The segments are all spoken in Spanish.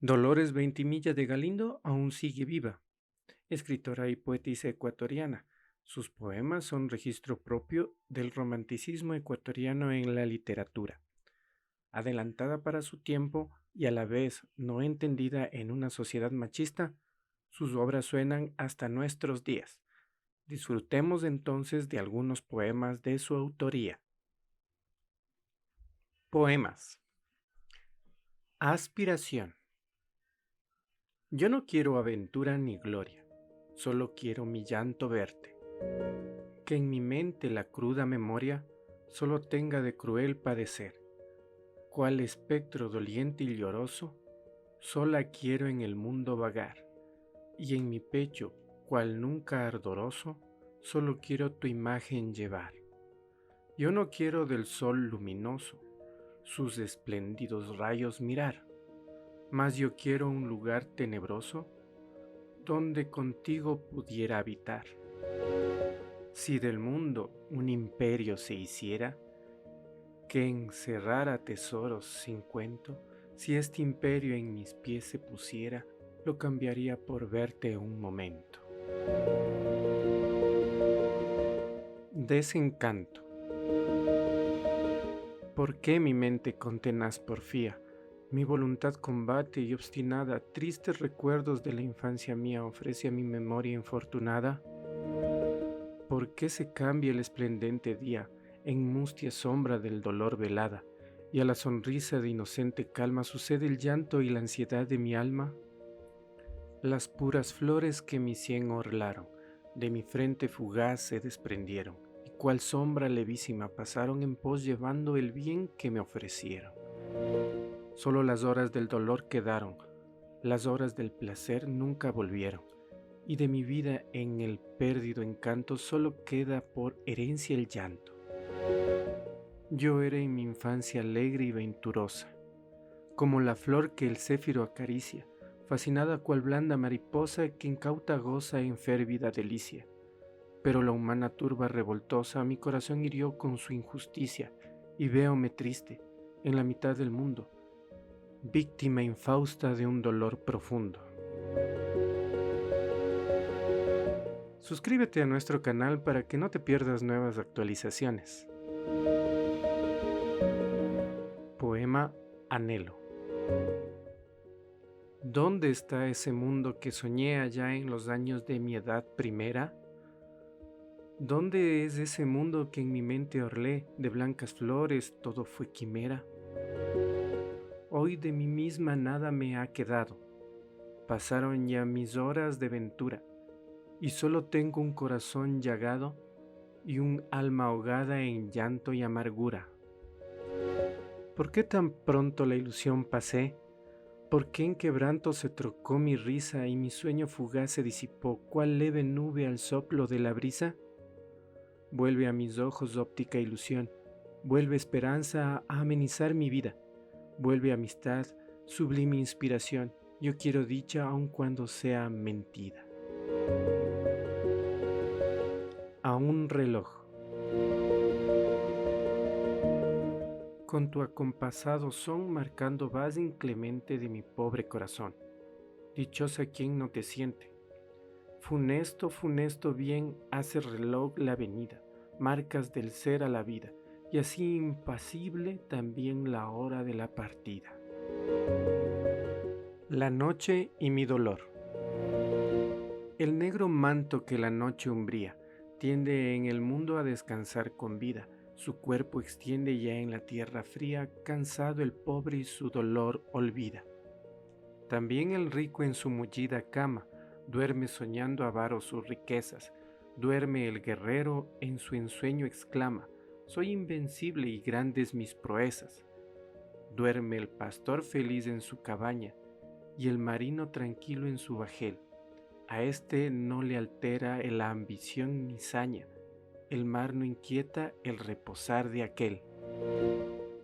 Dolores Ventimilla de Galindo aún sigue viva, escritora y poetisa ecuatoriana. Sus poemas son registro propio del romanticismo ecuatoriano en la literatura, adelantada para su tiempo y a la vez no entendida en una sociedad machista. Sus obras suenan hasta nuestros días. Disfrutemos entonces de algunos poemas de su autoría. Poemas. Aspiración. Yo no quiero aventura ni gloria, solo quiero mi llanto verte. Que en mi mente la cruda memoria solo tenga de cruel padecer. Cual espectro doliente y lloroso, sola quiero en el mundo vagar. Y en mi pecho, cual nunca ardoroso, solo quiero tu imagen llevar. Yo no quiero del sol luminoso, sus espléndidos rayos mirar, mas yo quiero un lugar tenebroso, donde contigo pudiera habitar. Si del mundo un imperio se hiciera, que encerrara tesoros sin cuento, si este imperio en mis pies se pusiera, lo cambiaría por verte un momento. Desencanto. ¿Por qué mi mente con tenaz porfía? Mi voluntad combate y obstinada, tristes recuerdos de la infancia mía ofrece a mi memoria infortunada. ¿Por qué se cambia el esplendente día en mustia sombra del dolor velada, y a la sonrisa de inocente calma sucede el llanto y la ansiedad de mi alma? Las puras flores que mi sien orlaron, de mi frente fugaz se desprendieron, y cual sombra levísima pasaron en pos llevando el bien que me ofrecieron. Solo las horas del dolor quedaron, las horas del placer nunca volvieron, y de mi vida en el pérdido encanto solo queda por herencia el llanto. Yo era en mi infancia alegre y venturosa, como la flor que el céfiro acaricia, fascinada cual blanda mariposa que incauta goza en férvida delicia. Pero la humana turba revoltosa mi corazón hirió con su injusticia, y véome triste, en la mitad del mundo, víctima infausta de un dolor profundo. Suscríbete a nuestro canal para que no te pierdas nuevas actualizaciones. Poema Anhelo. ¿Dónde está ese mundo que soñé allá en los años de mi edad primera? ¿Dónde es ese mundo que en mi mente orlé de blancas flores todo fue quimera? Hoy de mí misma nada me ha quedado, pasaron ya mis horas de ventura, y solo tengo un corazón llagado y un alma ahogada en llanto y amargura. ¿Por qué tan pronto la ilusión pasé? ¿Por qué en quebranto se trocó mi risa y mi sueño fugaz se disipó, cual leve nube al soplo de la brisa? Vuelve a mis ojos óptica ilusión, vuelve esperanza a amenizar mi vida, vuelve amistad, sublime inspiración, yo quiero dicha aun cuando sea mentira. A un reloj. Con tu acompasado son marcando vas inclemente de mi pobre corazón. Dichosa quien no te siente. Funesto, funesto bien hace reloj la venida, marcas del ser a la vida, y así impasible también la hora de la partida. La noche y mi dolor. El negro manto que la noche umbría tiende en el mundo a descansar con vida, su cuerpo extiende ya en la tierra fría, cansado el pobre y su dolor olvida. También el rico en su mullida cama duerme soñando avaro sus riquezas, duerme el guerrero en su ensueño exclama, soy invencible y grandes mis proezas. Duerme el pastor feliz en su cabaña y el marino tranquilo en su bajel. A este no le altera la ambición ni saña, el mar no inquieta el reposar de aquel.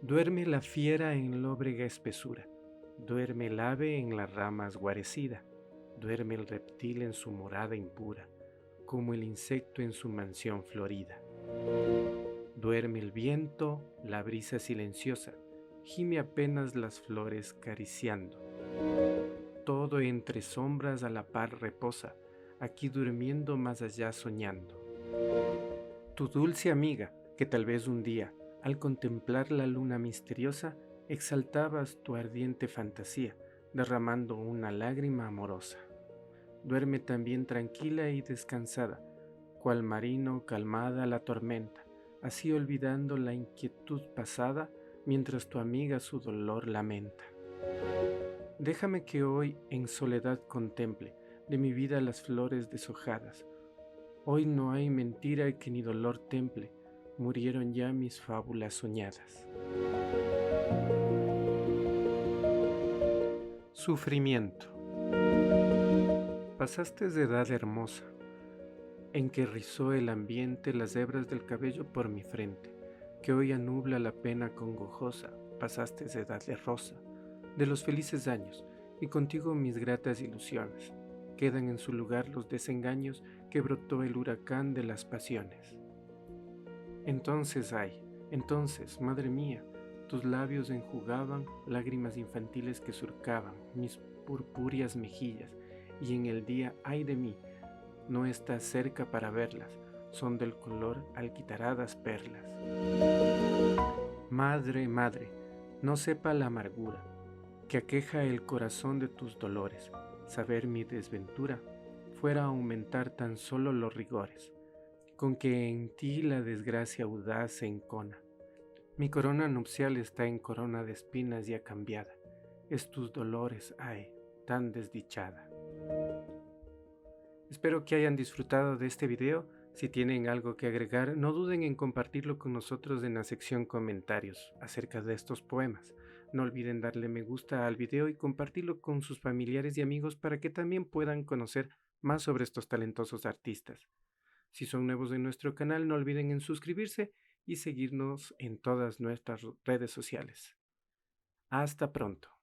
Duerme la fiera en lóbrega espesura, duerme el ave en las ramas guarecida, duerme el reptil en su morada impura, como el insecto en su mansión florida. Duerme el viento, la brisa silenciosa, gime apenas las flores cariciando. todo entre sombras a la par reposa, aquí durmiendo más allá soñando. Tu dulce amiga, que tal vez un día, al contemplar la luna misteriosa, exaltabas tu ardiente fantasía, derramando una lágrima amorosa. Duerme también tranquila y descansada, cual marino calmada la tormenta, así olvidando la inquietud pasada, mientras tu amiga su dolor lamenta. Déjame que hoy en soledad contemple de mi vida las flores deshojadas. Hoy no hay mentira que ni dolor temple, murieron ya mis fábulas soñadas. Sufrimiento. Pasaste de edad hermosa, en que rizó el ambiente las hebras del cabello por mi frente, que hoy anubla la pena congojosa. Pasaste de edad de rosa, de los felices años, y contigo mis gratas ilusiones. Quedan en su lugar los desengaños que brotó el huracán de las pasiones. Entonces, ay, entonces, madre mía, tus labios enjugaban lágrimas infantiles que surcaban mis purpúreas mejillas, y en el día, ay de mí, no estás cerca para verlas, son del color alquitaradas perlas. Madre, madre, no sepa la amargura que aqueja el corazón de tus dolores, saber mi desventura fuera aumentar tan solo los rigores, con que en ti la desgracia audaz se encona. Mi corona nupcial está en corona de espinas ya cambiada, es tus dolores, ay, tan desdichada. Espero que hayan disfrutado de este video. Si tienen algo que agregar, no duden en compartirlo con nosotros en la sección comentarios acerca de estos poemas. No olviden darle me gusta al video y compartirlo con sus familiares y amigos para que también puedan conocer más sobre estos talentosos artistas. Si son nuevos en nuestro canal, no olviden en suscribirse y seguirnos en todas nuestras redes sociales. Hasta pronto.